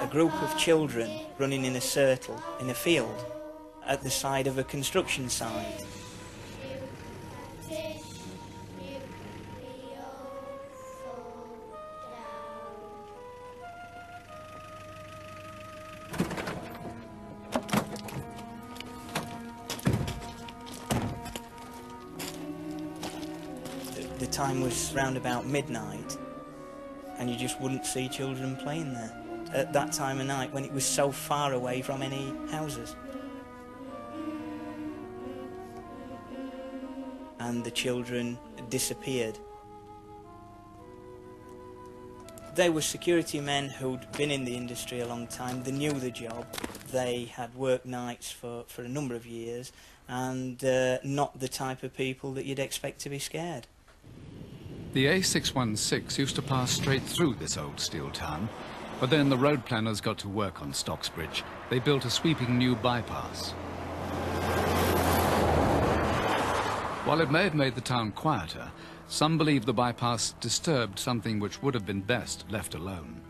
group of children running in a circle in a field at the side of a construction site. The time was round about midnight, and you just wouldn't see children playing there at that time of night when it was so far away from any houses. And the children disappeared. They were security men who'd been in the industry a long time. They knew the job. They had worked nights for a number of years, and not the type of people that you'd expect to be scared. The A616 used to pass straight through this old steel town, but then the road planners got to work on Stockbridge. They built a sweeping new bypass. While it may have made the town quieter, some believe the bypass disturbed something which would have been best left alone.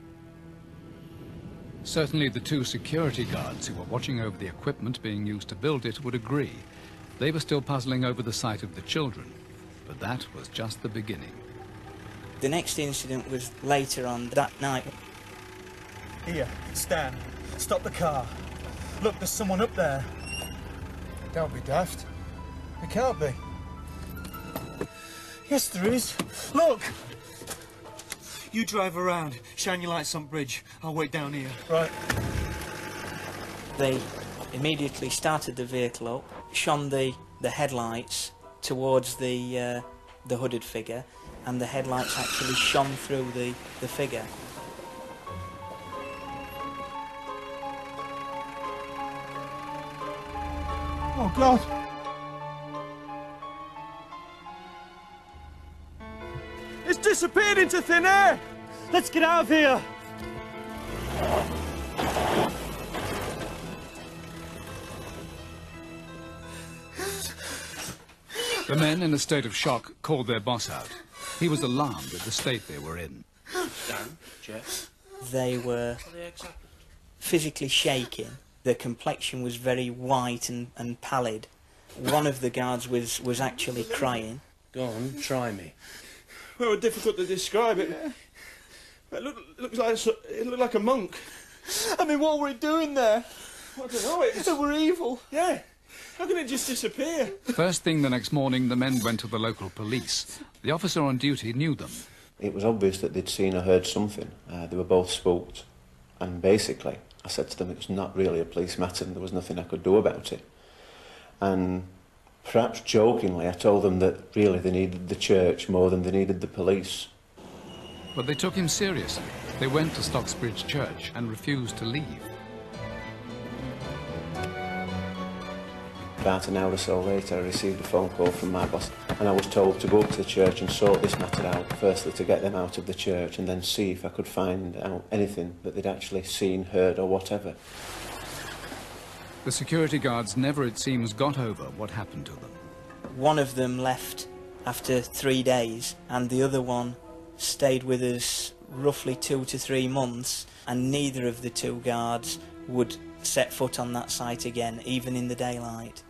Certainly the two security guards who were watching over the equipment being used to build it would agree. They were still puzzling over the sight of the children, but that was just the beginning. The next incident was later on that night. Here, Stan, stop the car. Look, there's someone up there. Don't be daft. It can't be. Yes, there is. Look! You drive around, shine your lights on bridge. I'll wait down here. Right. They immediately started the vehicle up, shone the headlights towards the hooded figure, and the headlights actually shone through the figure. Oh, God! It's disappeared into thin air! Let's get out of here! The men, in a state of shock, called their boss out. He was alarmed at the state they were in. Dan, Jeff. They were physically shaking. Their complexion was very white and pallid. One of the guards was actually crying. Go on, try me. Well, it's difficult to describe it. It looked like a monk. I mean, what were we doing there? I don't know, it We're evil. Yeah. How can it just disappear? First thing the next morning, the men went to the local police. The officer on duty knew them. It was obvious that they'd seen or heard something. They were both spooked. And basically, I said to them it was not really a police matter and there was nothing I could do about it. And perhaps jokingly, I told them that really they needed the church more than they needed the police. But they took him seriously. They went to Stockbridge Church and refused to leave. About an hour or so later, I received a phone call from my boss, and I was told to go up to the church and sort this matter out, firstly to get them out of the church, and then see if I could find out anything that they'd actually seen, heard, or whatever. The security guards never, it seems, got over what happened to them. One of them left after 3 days, and the other one stayed with us roughly 2 to 3 months, and neither of the two guards would set foot on that site again, even in the daylight.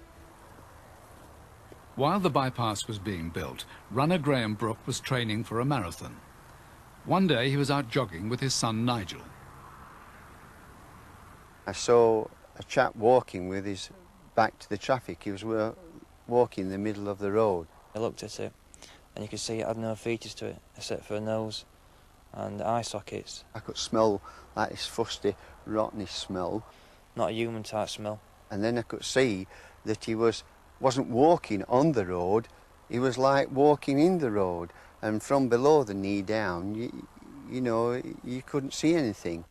While the bypass was being built, runner Graham Brooke was training for a marathon. One day he was out jogging with his son Nigel. I saw a chap walking with his back to the traffic. He was walking in the middle of the road. I looked at it and you could see it had no features to it except for a nose and eye sockets. I could smell like this fusty, rottenish smell. Not a human type smell. And then I could see that he wasn't walking on the road, he was like walking in the road, and from below the knee down, you know, you couldn't see anything.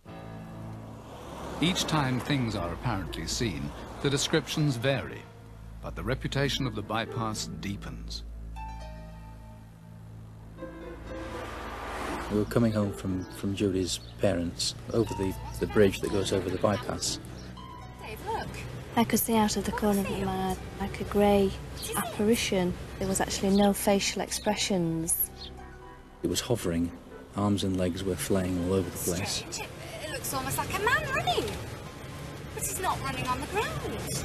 Each time things are apparently seen, the descriptions vary, but the reputation of the bypass deepens. We were coming home from Judy's parents over the bridge that goes over the bypass. Dave, look. I could see out of the corner of my eye like a grey apparition. There was actually no facial expressions. It was hovering. Arms and legs were flaying all over the place. It looks looks almost like a man running. But he's not running on the ground.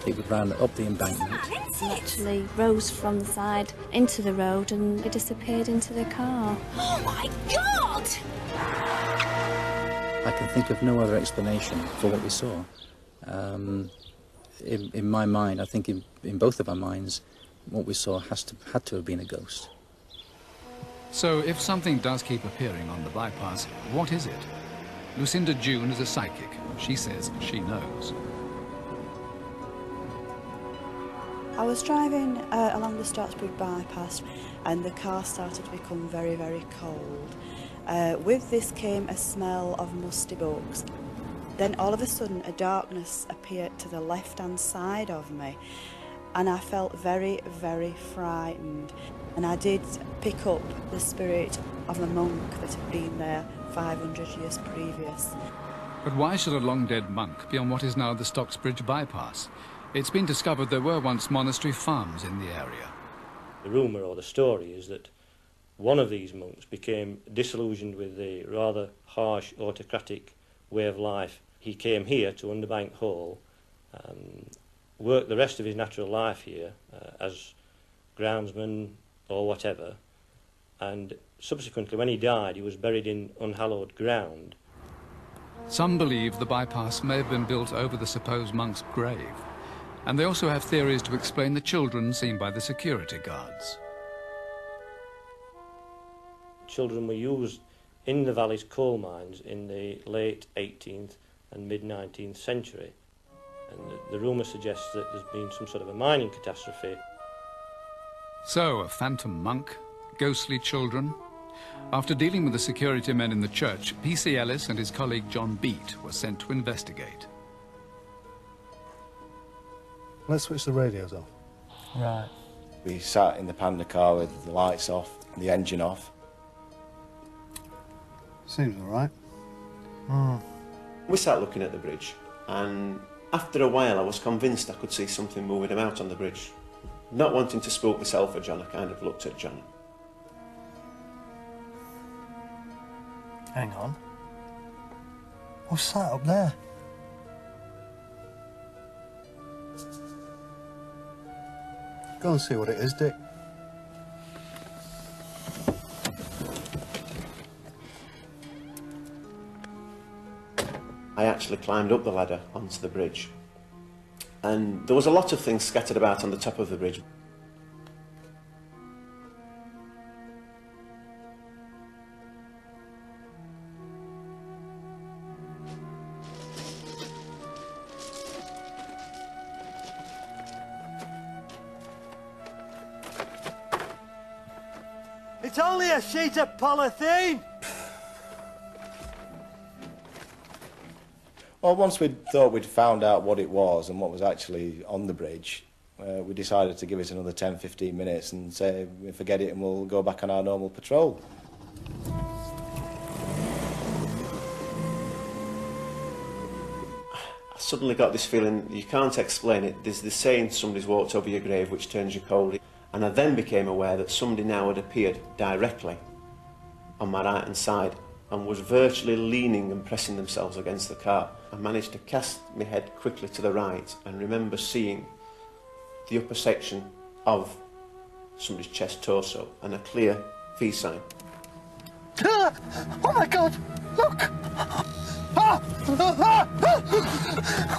It would run up the embankment. He actually rose from the side into the road and he disappeared into the car. Oh my God! I can think of no other explanation for what we saw. In my mind, I think in both of our minds, what we saw had to have been a ghost. So if something does keep appearing on the bypass, what is it? Lucinda June is a psychic. She says she knows. I was driving along the Stockbridge Bypass and the car started to become very, very cold. With this came a smell of musty books. Then all of a sudden a darkness appeared to the left-hand side of me and I felt very, very frightened. And I did pick up the spirit of a monk that had been there 500 years previous. But why should a long-dead monk be on what is now the Stockbridge Bypass? It's been discovered there were once monastery farms in the area. The rumour or the story is that one of these monks became disillusioned with the rather harsh autocratic way of life. He came here to Underbank Hall, worked the rest of his natural life here as groundsman or whatever, and subsequently when he died he was buried in unhallowed ground. Some believe the bypass may have been built over the supposed monk's grave, and they also have theories to explain the children seen by the security guards. Children were used in the valley's coal mines in the late 18th and mid-19th century, and the rumour suggests that there's been some sort of a mining catastrophe. So, a phantom monk, ghostly children. After dealing with the security men in the church, P.C. Ellis and his colleague John Beat were sent to investigate. Let's switch the radios off. Right. We sat in the panda car with the lights off, the engine off. Seems all right. We sat looking at the bridge, and after a while I was convinced I could see something moving about on the bridge. Not wanting to spook myself or John, I kind of looked at John. Hang on. What's that up there? Go and see what it is, Dick. I actually climbed up the ladder onto the bridge, and there was a lot of things scattered about on the top of the bridge. It's only a sheet of polythene! Well, once we thought we'd found out what it was and what was actually on the bridge, we decided to give it another 10-15 minutes and say, forget it and we'll go back on our normal patrol. I suddenly got this feeling, you can't explain it. There's this saying, somebody's walked over your grave which turns you cold. And I then became aware that somebody now had appeared directly on my right hand side and was virtually leaning and pressing themselves against the car. I managed to cast my head quickly to the right and remember seeing the upper section of somebody's chest torso and a clear V sign. Oh my God! Look!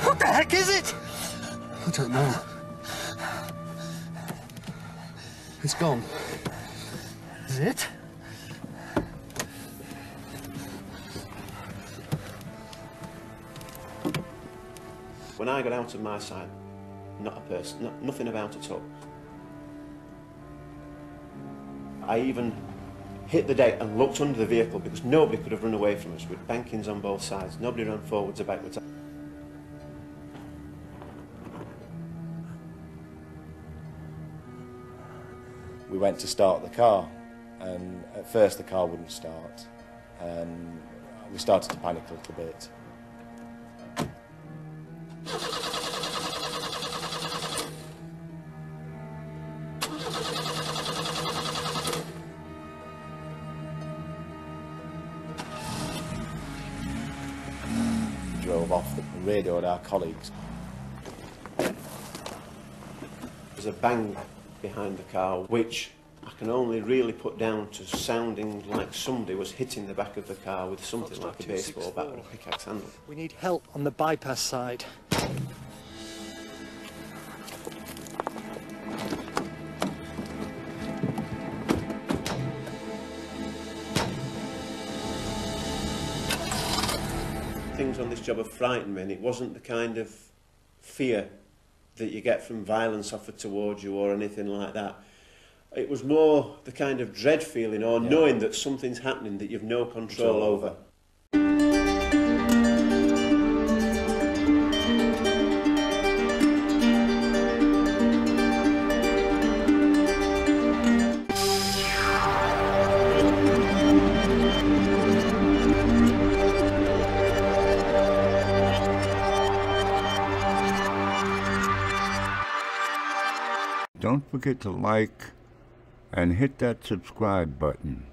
What the heck is it? I don't know. It's gone. Is it? When I got out of my side, not a person, nothing about at all. I even hit the deck and looked under the vehicle because nobody could have run away from us with bankings on both sides. Nobody ran forwards or backwards. We went to start the car, and at first the car wouldn't start, and we started to panic a little bit. drove off and radioed our colleagues. There's a bang behind the car, which I can only really put down to sounding like somebody was hitting the back of the car with something like a baseball bat or a pickaxe handle. We need help on the bypass side. Things on this job have frightened me, and it wasn't the kind of fear that you get from violence offered towards you or anything like that. It was more the kind of dread feeling or knowing that something's happening that you've no control over. Don't forget to like and hit that subscribe button.